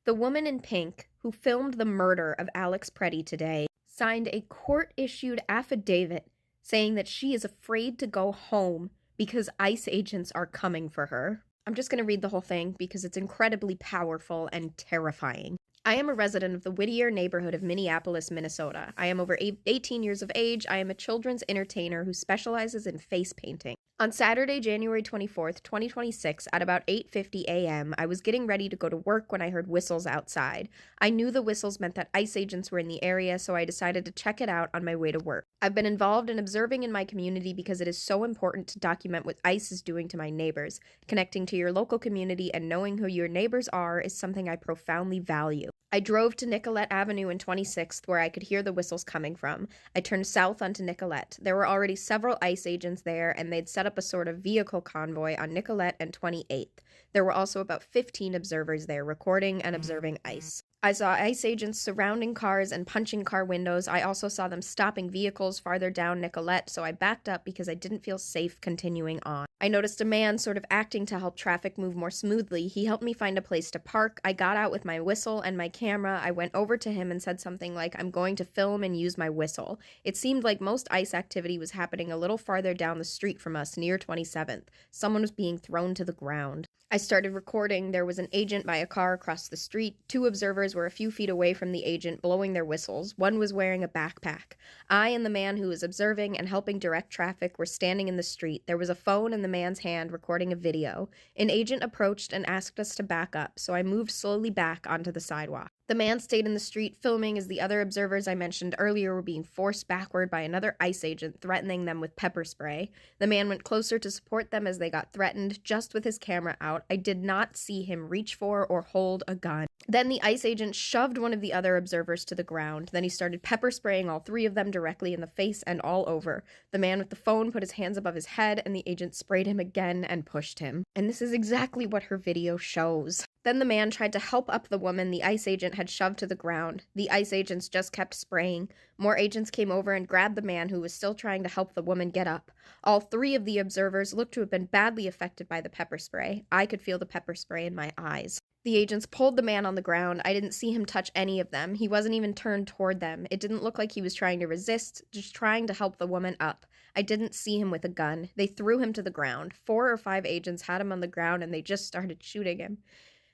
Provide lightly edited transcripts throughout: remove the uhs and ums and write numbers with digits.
The woman in pink, who filmed the murder of Alex Preddy today, signed a court-issued affidavit saying that she is afraid to go home because ICE agents are coming for her. I'm just going to read the whole thing because it's incredibly powerful and terrifying. I am a resident of the Whittier neighborhood of Minneapolis, Minnesota. I am over 18 years of age. I am a children's entertainer who specializes in face painting. On Saturday, January 24th, 2026, at about 8:50 a.m., I was getting ready to go to work when I heard whistles outside. I knew the whistles meant that ICE agents were in the area, so I decided to check it out on my way to work. I've been involved in observing in my community because it is so important to document what ICE is doing to my neighbors. Connecting to your local community and knowing who your neighbors are is something I profoundly value. I drove to Nicollet Avenue and 26th, where I could hear the whistles coming from. I turned south onto Nicollet. There were already several ICE agents there, and they'd set up a sort of vehicle convoy on Nicollet and 28th. There were also about 15 observers there, recording and observing ICE. I saw ICE agents surrounding cars and punching car windows. I also saw them stopping vehicles farther down Nicollet, so I backed up because I didn't feel safe continuing on. I noticed a man sort of acting to help traffic move more smoothly. He helped me find a place to park. I got out with my whistle and my camera. I went over to him and said something like, "I'm going to film and use my whistle." It seemed like most ICE activity was happening a little farther down the street from us, near 27th. Someone was being thrown to the ground. I started recording. There was an agent by a car across the street. Two observers were a few feet away from the agent, blowing their whistles. One was wearing a backpack. I and the man who was observing and helping direct traffic were standing in the street. There was a phone in the man's hand recording a video. An agent approached and asked us to back up, so I moved slowly back onto the sidewalk. The man stayed in the street filming as the other observers I mentioned earlier were being forced backward by another ICE agent, threatening them with pepper spray. The man went closer to support them as they got threatened, just with his camera out. I did not see him reach for or hold a gun. Then the ICE agent shoved one of the other observers to the ground. Then he started pepper spraying all three of them directly in the face and all over. The man with the phone put his hands above his head, and the agent sprayed him again and pushed him. And this is exactly what her video shows. Then the man tried to help up the woman the ICE agent had shoved to the ground. The ICE agents just kept spraying. More agents came over and grabbed the man who was still trying to help the woman get up. All three of the observers looked to have been badly affected by the pepper spray. I could feel the pepper spray in my eyes. The agents pulled the man on the ground. I didn't see him touch any of them. He wasn't even turned toward them. It didn't look like he was trying to resist, just trying to help the woman up. I didn't see him with a gun. They threw him to the ground. 4 or 5 agents had him on the ground, and they just started shooting him.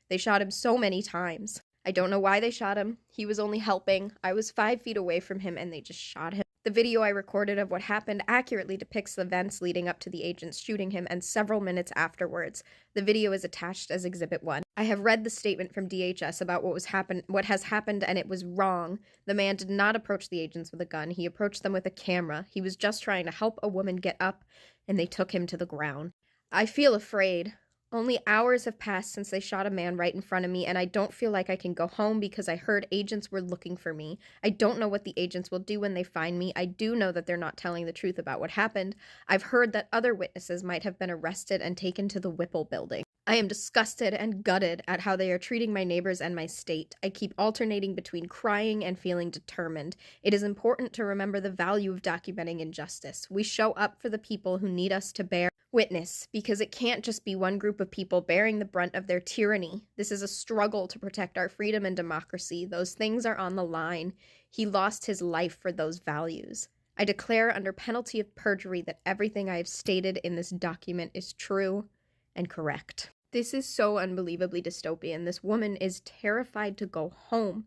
They shot him so many times. I don't know why they shot him. He was only helping. I was 5 feet away from him, and they just shot him. The video I recorded of what happened accurately depicts the events leading up to the agents shooting him and several minutes afterwards. The video is attached as Exhibit 1. I have read the statement from DHS about what has happened, and it was wrong. The man did not approach the agents with a gun. He approached them with a camera. He was just trying to help a woman get up, and they took him to the ground. I feel afraid. Only hours have passed since they shot a man right in front of me, and I don't feel like I can go home because I heard agents were looking for me. I don't know what the agents will do when they find me. I do know that they're not telling the truth about what happened. I've heard that other witnesses might have been arrested and taken to the Whipple building. I am disgusted and gutted at how they are treating my neighbors and my state. I keep alternating between crying and feeling determined. It is important to remember the value of documenting injustice. We show up for the people who need us to bear witness, because it can't just be one group of people bearing the brunt of their tyranny. This is a struggle to protect our freedom and democracy. Those things are on the line. He lost his life for those values. I declare under penalty of perjury that everything I have stated in this document is true and correct. This is so unbelievably dystopian. This woman is terrified to go home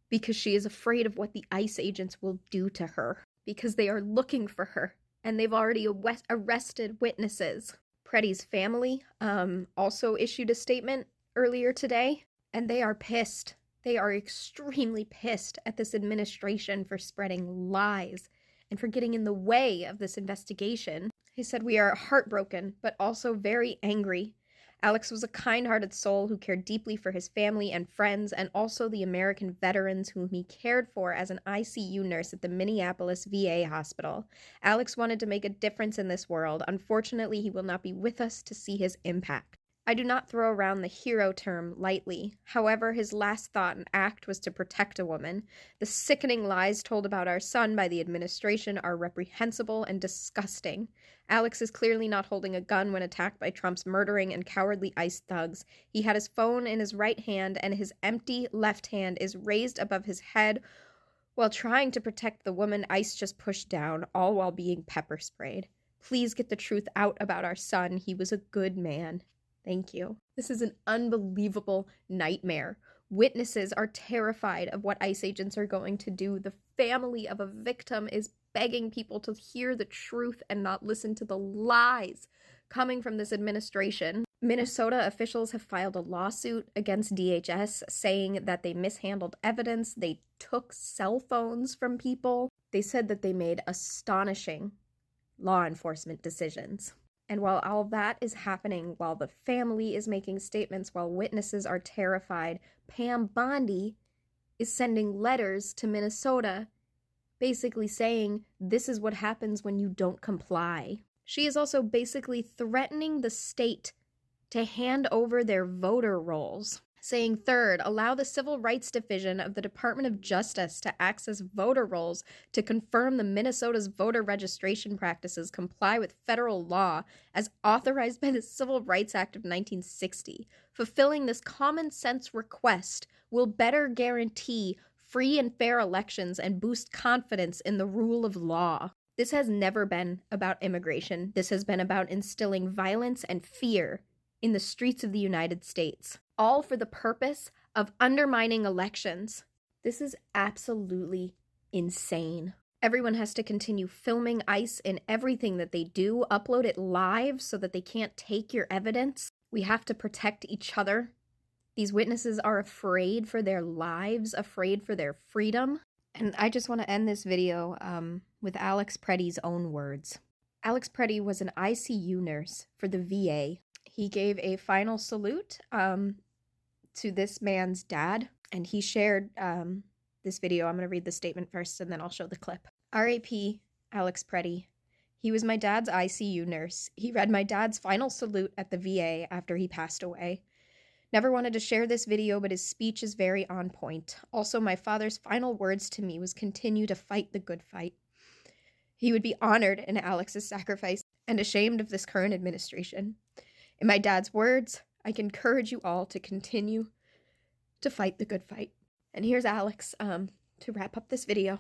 because she is afraid of what the ICE agents will do to her, because they are looking for her. And they've already arrested witnesses. Preddy's family also issued a statement earlier today, and they are pissed. They are extremely pissed at this administration for spreading lies and for getting in the way of this investigation. He said, "We are heartbroken, but also very angry. Alex was a kind-hearted soul who cared deeply for his family and friends, and also the American veterans whom he cared for as an ICU nurse at the Minneapolis VA hospital. Alex wanted to make a difference in this world. Unfortunately, he will not be with us to see his impact. I do not throw around the hero term lightly. However, his last thought and act was to protect a woman. The sickening lies told about our son by the administration are reprehensible and disgusting. Alex is clearly not holding a gun when attacked by Trump's murdering and cowardly ICE thugs. He had his phone in his right hand, and his empty left hand is raised above his head while trying to protect the woman ICE just pushed down, all while being pepper sprayed. Please get the truth out about our son. He was a good man. Thank you. This is an unbelievable nightmare. Witnesses are terrified of what ICE agents are going to do. The family of a victim is begging people to hear the truth and not listen to the lies coming from this administration. Minnesota officials have filed a lawsuit against DHS saying that they mishandled evidence. They took cell phones from people. They said that they made astonishing law enforcement decisions. And while all that is happening, while the family is making statements, while witnesses are terrified, Pam Bondi is sending letters to Minnesota basically saying this is what happens when you don't comply. She is also basically threatening the state to hand over their voter rolls, saying, third, allow the Civil Rights Division of the Department of Justice to access voter rolls to confirm the Minnesota's voter registration practices comply with federal law as authorized by the Civil Rights Act of 1960. Fulfilling this common sense request will better guarantee free and fair elections and boost confidence in the rule of law. This has never been about immigration. This has been about instilling violence and fear in the streets of the United States, all for the purpose of undermining elections. This is absolutely insane. Everyone has to continue filming ICE in everything that they do, upload it live so that they can't take your evidence. We have to protect each other. These witnesses are afraid for their lives, afraid for their freedom. And I just want to end this video with Alex Preddy's own words. Alex Preddy was an ICU nurse for the VA. He gave a final salute to this man's dad, and he shared this video. I'm going to read the statement first, and then I'll show the clip. R.A.P. Alex Preddy. He was my dad's ICU nurse. He read my dad's final salute at the VA after he passed away. Never wanted to share this video, but his speech is very on point. Also, my father's final words to me was continue to fight the good fight. He would be honored in Alex's sacrifice and ashamed of this current administration. In my dad's words, I can encourage you all to continue to fight the good fight. And here's Alex to wrap up this video.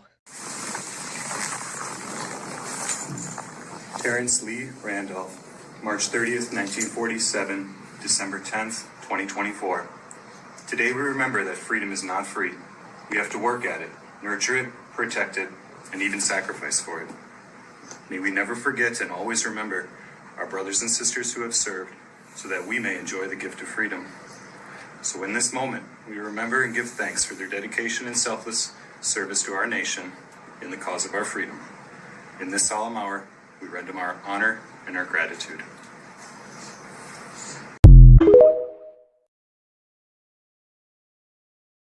Terrence Lee Randolph, March 30th, 1947, December 10th, 2024. Today we remember that freedom is not free. We have to work at it, nurture it, protect it, and even sacrifice for it. May we never forget and always remember our brothers and sisters who have served so that we may enjoy the gift of freedom. So in this moment, we remember and give thanks for their dedication and selfless service to our nation in the cause of our freedom. In this solemn hour, we render our honor and our gratitude.